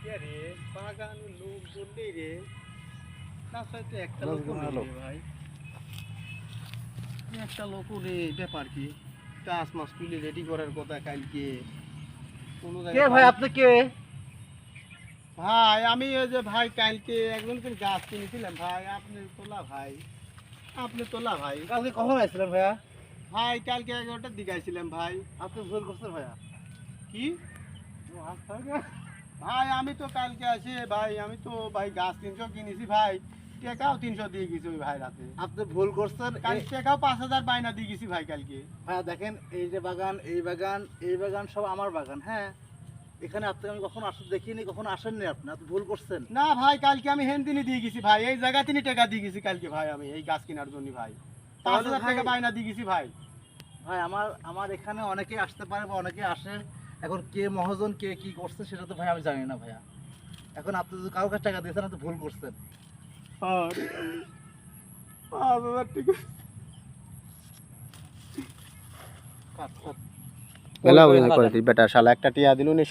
রে বাগানের লোক বললেই রে তার সাথে একটা দশ লোক গুণা লোক। ভাই একটা লোক রে ব্যাপার কি গাছ মাছ তুলে রেডি করার কথা কালকে কোনো কে জায়গায় ভাই আপনি কে? ভাই আমি ওই যে ভাই কালকে একজনকে গাছ কিনেছিলাম ভাই আপনি তোলা ভাই কালকে কখন আসছিলেন ভাইয়া? ভাই কালকে 11টার দিকে আইছিলাম ভাই। আপনি ভুল করছেন ভাইয়া। কি ভাই আমি তো কালকে আসি ভাই আমি তো ভাই গাছ 300 কিনেছি ভাই টাকাও 300 দিয়ে গেছি ওই ভাই রাতে আপনি ভুল করছেন। কাল টাকাও 5000 বাইনা দিয়ে গেছি ভাই কালকে। ভাইয়া দেখেন এই যে বাগান, এই বাগান, এই বাগান সব আমার বাগান। হ্যাঁ, এখানে আপনি আমি কখনো দেখিনি, কখনো আসেননি। আপনি ভুল করছেন। না ভাই কালকে আমি হেনদিনই দিয়ে গেছি ভাই এই জায়গা তিনি টাকা দিয়ে গেছি কালকে ভাই আমি এই গাছ কেনার জন্য ভাই তাহলে 5000 টাকা ভাই- বাইনা দিয়ে গেছি ভাই। ভাই আমার এখানে অনেকে আসতে পারে বা অনেকে আসে। এখন কে মহাজন কে কি করছে সেটা তো ভাই আমি জানি না ভাইয়া। এখন আপনি যদি কারো কাছে টাকা দিয়েছেন আপনি ভুল করছেন। আর 5000 টাকা মেলা অভিনয় করে বেটা শালা একটা টিয়া দিলুনি